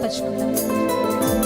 సిద్ధపరచుకుందాం.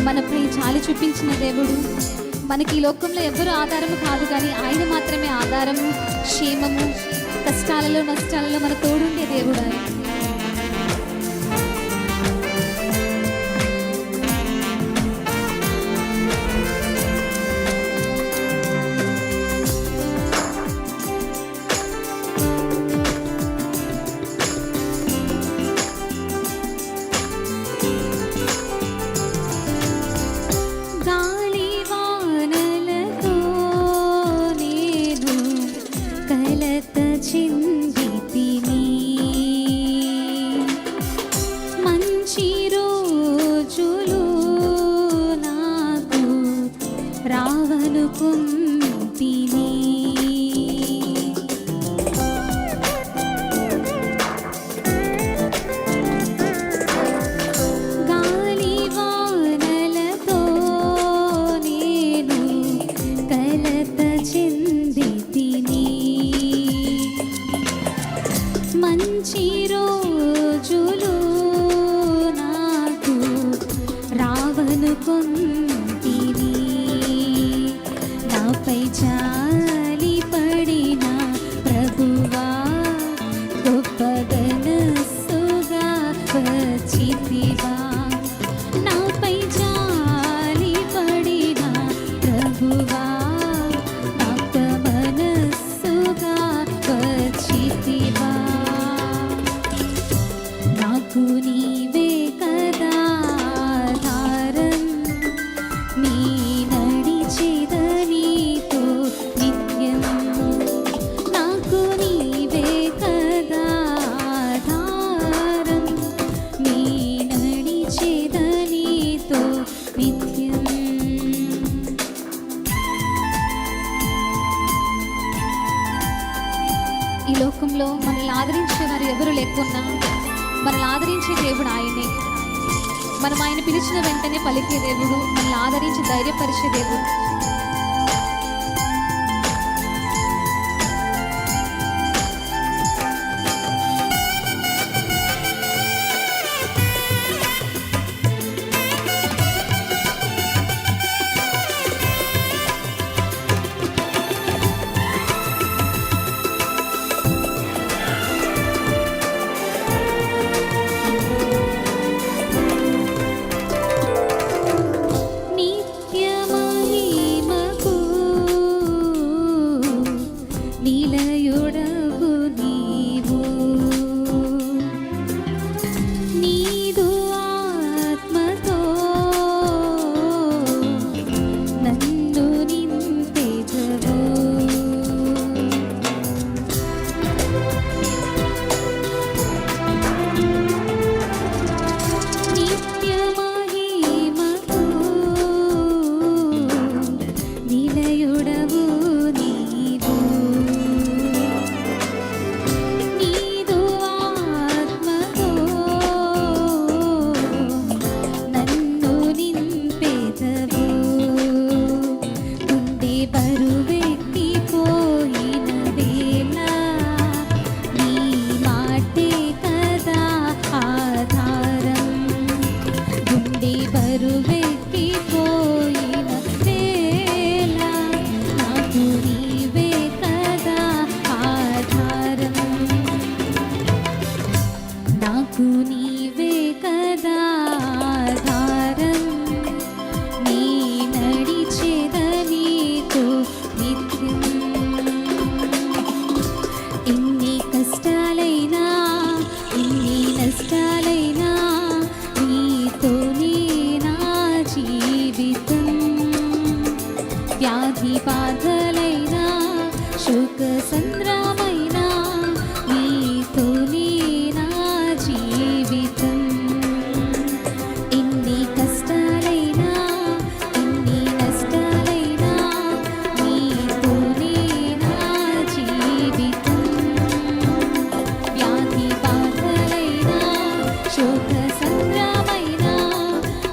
మనపై చాలి చూపించిన దేవుడు. మనకి ఈ లోకంలో ఎవరు ఆధారము కాదు, కానీ ఆయన మాత్రమే ఆధారము, క్షేమము, కష్టాలలో నష్టాలలో మన తోడుండే దేవుడు ఆయన. మంచి రోజులు నాకు రావనుకొంటిని, నాపై జాలి పడిన ప్రభువా గొప్పగా మనస్సుగా వచ్చితివా. నాపై జాలి పడిన ప్రభువా గొప్పగా మనస్సుగా వచ్చితివా. నాకు నీవే కదా ఆధారం, నీ నడిచేద నీతో నిత్యం. నాకు నీవే కదా ఆధారం, నీ నడిచేద నీతో నిత్యం. ఈ లోకంలో మనల్ని ఆదరించే వారు ఎవరు లేకున్నా మనల్ని ఆదరించే దేవుడు ఆయనే. మనం ఆయన పిలిచిన వెంటనే పలికే దేవుడు, మనల్ని ఆదరించి ధైర్యపరిచే దేవుడు. నిత్య మహిమ బరువెక్కిపోయిన వేళ నీ మాటే కదా ఆధారం. గుండె బరువెక్కిపోయిన వేళ నాకు నీవే కదా ఆధారం. నాకు నీవే కదా ఆధారం. నీ నడిచేదనీతో నిత్యం. ఎన్ని కష్టాలైనా ఎన్ని నష్టాలైనా నీతోనే నా జీవితం. వ్యాధి బాధలైనా శోక సంద్రమైనా నీతోనే నా జీవితం. ఎన్ని కష్టాలైనా ఎన్ని నష్టాలైనా నీతోనే నా జీవితం. వ్యాధి బాధలైనా శోక సంద్రమైనా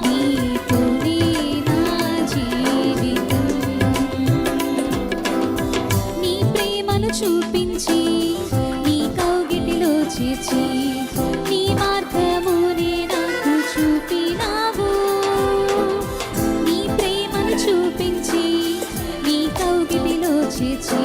నీతోనే నా జీవితం. నీ ప్రేమను చూపించి నీ కౌగిటిలో చేర్చి నీ మార్గమునే నాకు చూపినావు. నీ ప్రేమను చూపించి నీ కౌగిటిలో చేర్చి